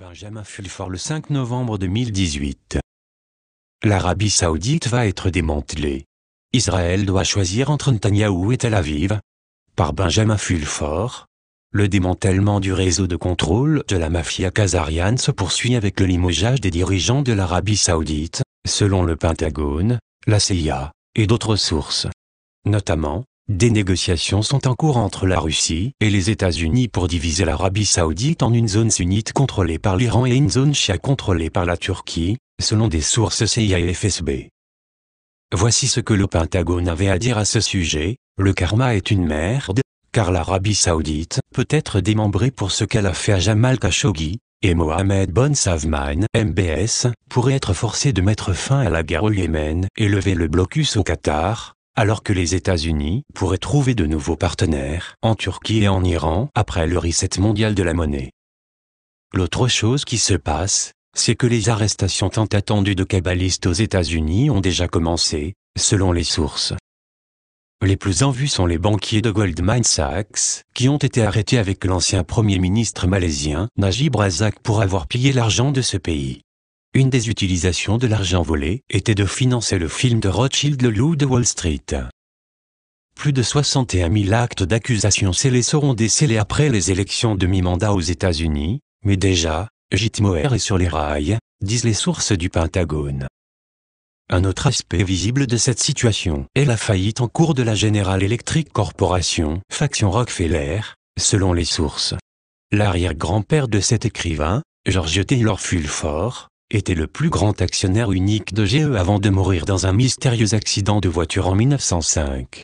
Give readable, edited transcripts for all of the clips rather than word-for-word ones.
Benjamin Fulford le 5 novembre 2018. L'Arabie Saoudite va être démantelée. Israël doit choisir entre Netanyahou et Tel Aviv. Par Benjamin Fulford. Le démantèlement du réseau de contrôle de la mafia khazariane se poursuit avec le limogeage des dirigeants de l'Arabie Saoudite, selon le Pentagone, la CIA, et d'autres sources. Notamment, des négociations sont en cours entre la Russie et les États-Unis pour diviser l'Arabie Saoudite en une zone sunnite contrôlée par l'Iran et une zone chia contrôlée par la Turquie, selon des sources CIA et FSB. Voici ce que le Pentagone avait à dire à ce sujet: le karma est une merde, car l'Arabie Saoudite peut être démembrée pour ce qu'elle a fait à Jamal Khashoggi, et Mohammed Ben Salman, MBS, pourrait être forcé de mettre fin à la guerre au Yémen et lever le blocus au Qatar, alors que les États-Unis pourraient trouver de nouveaux partenaires en Turquie et en Iran après le reset mondial de la monnaie. L'autre chose qui se passe, c'est que les arrestations tant attendues de kabbalistes aux États-Unis ont déjà commencé, selon les sources. Les plus en vue sont les banquiers de Goldman Sachs, qui ont été arrêtés avec l'ancien Premier ministre malaisien, Najib Razak, pour avoir pillé l'argent de ce pays. Une des utilisations de l'argent volé était de financer le film de Rothschild Le Loup de Wall Street. Plus de 61 000 actes d'accusation scellés seront décelés après les élections de mi-mandat aux États-Unis, mais déjà, Gitmoer est sur les rails, disent les sources du Pentagone. Un autre aspect visible de cette situation est la faillite en cours de la General Electric Corporation, faction Rockefeller, selon les sources. L'arrière-grand-père de cet écrivain, George Taylor Fulford, était le plus grand actionnaire unique de GE avant de mourir dans un mystérieux accident de voiture en 1905.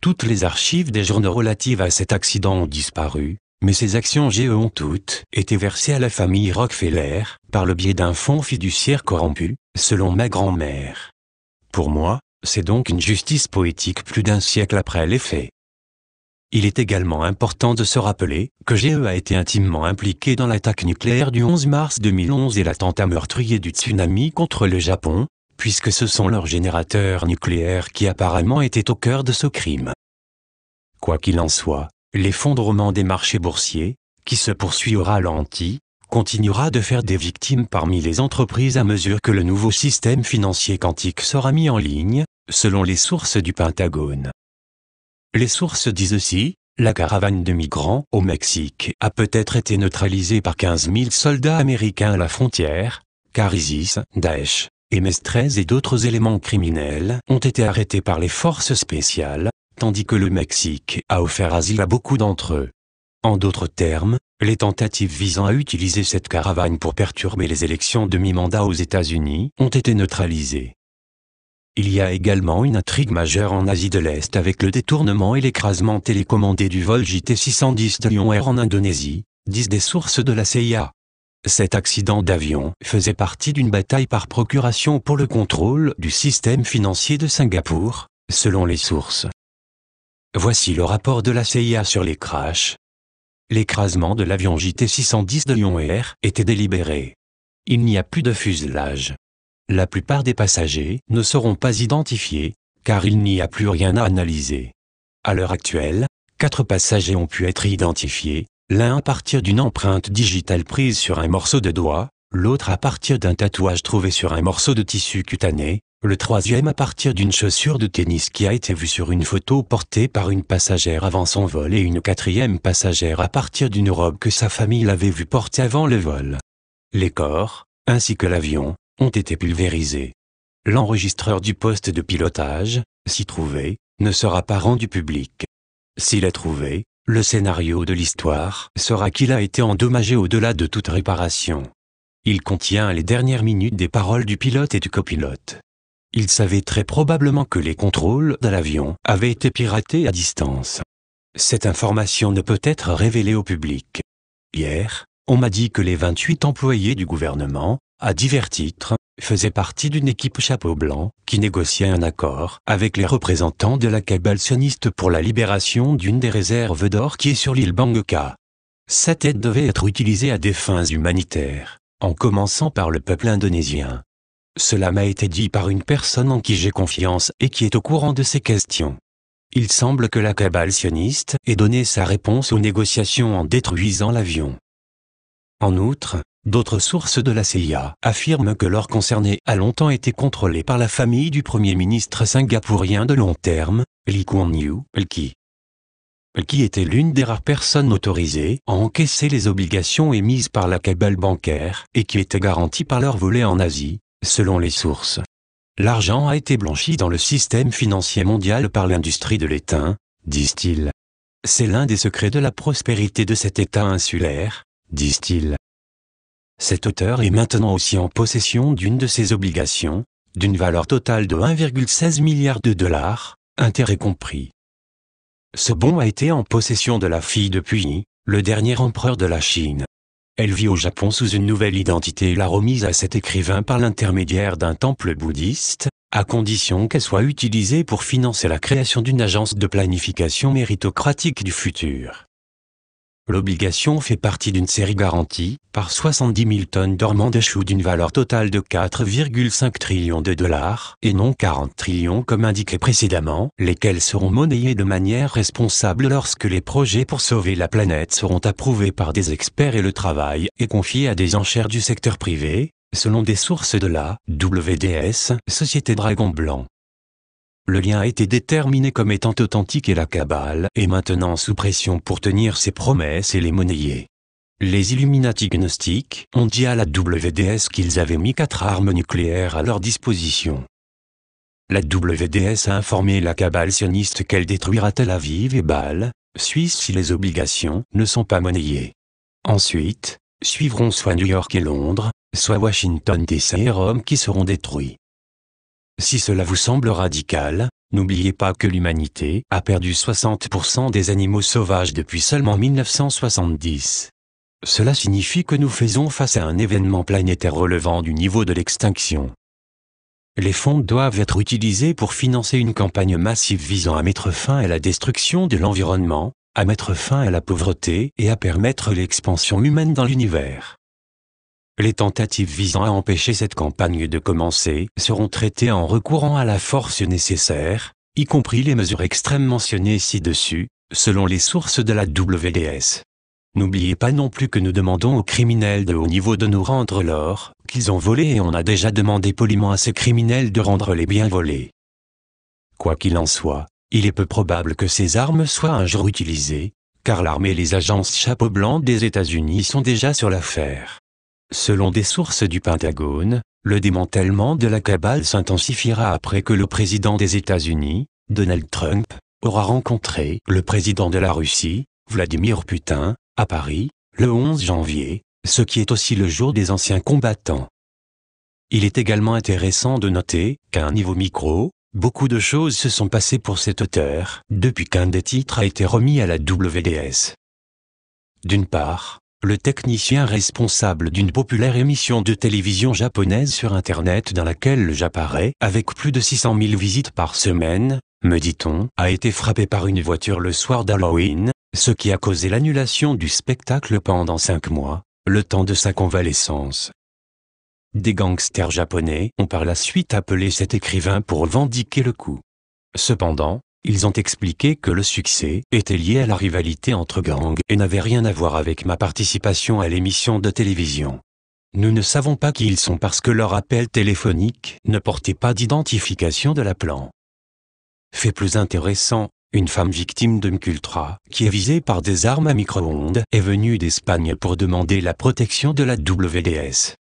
Toutes les archives des journaux relatives à cet accident ont disparu, mais ces actions GE ont toutes été versées à la famille Rockefeller, par le biais d'un fonds fiduciaire corrompu, selon ma grand-mère. Pour moi, c'est donc une justice poétique plus d'un siècle après les faits. Il est également important de se rappeler que GE a été intimement impliqué dans l'attaque nucléaire du 11 mars 2011 et l'attentat meurtrier du tsunami contre le Japon, puisque ce sont leurs générateurs nucléaires qui apparemment étaient au cœur de ce crime. Quoi qu'il en soit, l'effondrement des marchés boursiers, qui se poursuit au ralenti, continuera de faire des victimes parmi les entreprises à mesure que le nouveau système financier quantique sera mis en ligne, selon les sources du Pentagone. Les sources disent aussi, la caravane de migrants au Mexique a peut-être été neutralisée par 15 000 soldats américains à la frontière, car ISIS, Daesh, MS-13 et d'autres éléments criminels ont été arrêtés par les forces spéciales, tandis que le Mexique a offert asile à beaucoup d'entre eux. En d'autres termes, les tentatives visant à utiliser cette caravane pour perturber les élections de mi-mandat aux États-Unis ont été neutralisées. Il y a également une intrigue majeure en Asie de l'Est avec le détournement et l'écrasement télécommandé du vol JT-610 de Lion Air en Indonésie, disent des sources de la CIA. Cet accident d'avion faisait partie d'une bataille par procuration pour le contrôle du système financier de Singapour, selon les sources. Voici le rapport de la CIA sur les crashs. L'écrasement de l'avion JT-610 de Lion Air était délibéré. Il n'y a plus de fuselage. La plupart des passagers ne seront pas identifiés, car il n'y a plus rien à analyser. À l'heure actuelle, 4 passagers ont pu être identifiés, l'un à partir d'une empreinte digitale prise sur un morceau de doigt, l'autre à partir d'un tatouage trouvé sur un morceau de tissu cutané, le troisième à partir d'une chaussure de tennis qui a été vue sur une photo portée par une passagère avant son vol et une 4e passagère à partir d'une robe que sa famille l'avait vue porter avant le vol. Les corps, ainsi que l'avion, ont été pulvérisés. L'enregistreur du poste de pilotage, si trouvé, ne sera pas rendu public. S'il est trouvé, le scénario de l'histoire sera qu'il a été endommagé au-delà de toute réparation. Il contient les dernières minutes des paroles du pilote et du copilote. Il savait très probablement que les contrôles de l'avion avaient été piratés à distance. Cette information ne peut être révélée au public. Hier, on m'a dit que les 28 employés du gouvernement, à divers titres, faisaient partie d'une équipe chapeau blanc qui négociait un accord avec les représentants de la cabale sioniste pour la libération d'une des réserves d'or qui est sur l'île Bangka. Cette aide devait être utilisée à des fins humanitaires, en commençant par le peuple indonésien. Cela m'a été dit par une personne en qui j'ai confiance et qui est au courant de ces questions. Il semble que la cabale sioniste ait donné sa réponse aux négociations en détruisant l'avion. En outre, d'autres sources de la CIA affirment que l'or concerné a longtemps été contrôlé par la famille du Premier ministre singapourien de long terme, Lee Kuan Yew, qui était l'une des rares personnes autorisées à encaisser les obligations émises par la cabale bancaire et qui était garantie par leur volet en Asie, selon les sources. L'argent a été blanchi dans le système financier mondial par l'industrie de l'étain, disent-ils. C'est l'un des secrets de la prospérité de cet État insulaire, disent-ils. Cet auteur est maintenant aussi en possession d'une de ses obligations, d'une valeur totale de 1,16 milliard de dollars, intérêts compris. Ce bon a été en possession de la fille de Puyi, le dernier empereur de la Chine. Elle vit au Japon sous une nouvelle identité et l'a remise à cet écrivain par l'intermédiaire d'un temple bouddhiste, à condition qu'elle soit utilisée pour financer la création d'une agence de planification méritocratique du futur. L'obligation fait partie d'une série garantie par 70 000 tonnes d'or mandchou d'une valeur totale de 4,5 trillions de dollars et non 40 trillions comme indiqué précédemment, lesquels seront monnayés de manière responsable lorsque les projets pour sauver la planète seront approuvés par des experts et le travail est confié à des enchères du secteur privé, selon des sources de la WDS, Société Dragon Blanc. Le lien a été déterminé comme étant authentique et la cabale est maintenant sous pression pour tenir ses promesses et les monnayer. Les Illuminati gnostiques ont dit à la WDS qu'ils avaient mis 4 armes nucléaires à leur disposition. La WDS a informé la cabale sioniste qu'elle détruira Tel Aviv et Bâle, Suisse si les obligations ne sont pas monnayées. Ensuite, suivront soit New York et Londres, soit Washington DC et Rome qui seront détruits. Si cela vous semble radical, n'oubliez pas que l'humanité a perdu 60% des animaux sauvages depuis seulement 1970. Cela signifie que nous faisons face à un événement planétaire relevant du niveau de l'extinction. Les fonds doivent être utilisés pour financer une campagne massive visant à mettre fin à la destruction de l'environnement, à mettre fin à la pauvreté et à permettre l'expansion humaine dans l'univers. Les tentatives visant à empêcher cette campagne de commencer seront traitées en recourant à la force nécessaire, y compris les mesures extrêmes mentionnées ci-dessus, selon les sources de la WDS. N'oubliez pas non plus que nous demandons aux criminels de haut niveau de nous rendre l'or qu'ils ont volé et on a déjà demandé poliment à ces criminels de rendre les biens volés. Quoi qu'il en soit, il est peu probable que ces armes soient un jour utilisées, car l'armée et les agences chapeau blanc des États-Unis sont déjà sur l'affaire. Selon des sources du Pentagone, le démantèlement de la cabale s'intensifiera après que le président des États-Unis, Donald Trump, aura rencontré le président de la Russie, Vladimir Poutine, à Paris, le 11 janvier, ce qui est aussi le jour des anciens combattants. Il est également intéressant de noter qu'à un niveau micro, beaucoup de choses se sont passées pour cet auteur depuis qu'un des titres a été remis à la WDS. D'une part, le technicien responsable d'une populaire émission de télévision japonaise sur Internet dans laquelle j'apparais, avec plus de 600 000 visites par semaine, me dit-on, a été frappé par une voiture le soir d'Halloween, ce qui a causé l'annulation du spectacle pendant 5 mois, le temps de sa convalescence. Des gangsters japonais ont par la suite appelé cet écrivain pour revendiquer le coup. Cependant, ils ont expliqué que le succès était lié à la rivalité entre gangs et n'avait rien à voir avec ma participation à l'émission de télévision. Nous ne savons pas qui ils sont parce que leur appel téléphonique ne portait pas d'identification de l'appelant. Fait plus intéressant, une femme victime de Mkultra, qui est visée par des armes à micro-ondes, est venue d'Espagne pour demander la protection de la WDS.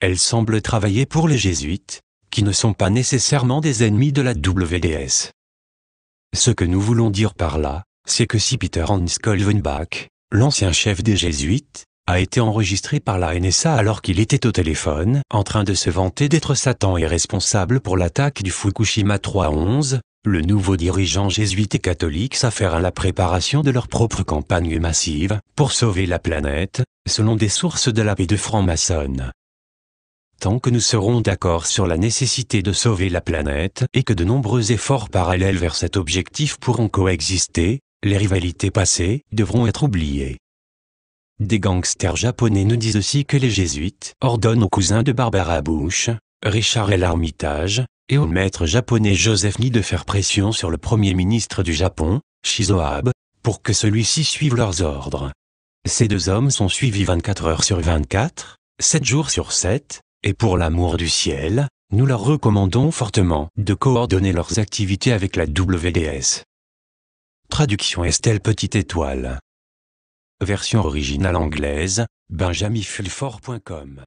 Elle semble travailler pour les jésuites, qui ne sont pas nécessairement des ennemis de la WDS. Ce que nous voulons dire par là, c'est que si Peter Hans Kolvenbach, l'ancien chef des Jésuites, a été enregistré par la NSA alors qu'il était au téléphone, en train de se vanter d'être Satan et responsable pour l'attaque du Fukushima 3/11, le nouveau dirigeant jésuite et catholique s'affaire à la préparation de leur propre campagne massive pour sauver la planète, selon des sources de la paix de franc-maçonne. Tant que nous serons d'accord sur la nécessité de sauver la planète et que de nombreux efforts parallèles vers cet objectif pourront coexister, les rivalités passées devront être oubliées. Des gangsters japonais nous disent aussi que les jésuites ordonnent aux cousins de Barbara Bush, Richard L. Armitage, et au maître japonais Joseph Nye de faire pression sur le premier ministre du Japon, Shizo Abe, pour que celui-ci suive leurs ordres. Ces deux hommes sont suivis 24 heures sur 24, 7 jours sur 7, et pour l'amour du ciel, nous leur recommandons fortement de coordonner leurs activités avec la WDS. Traduction Estelle Petite Étoile. Version originale anglaise, benjaminfulfort.com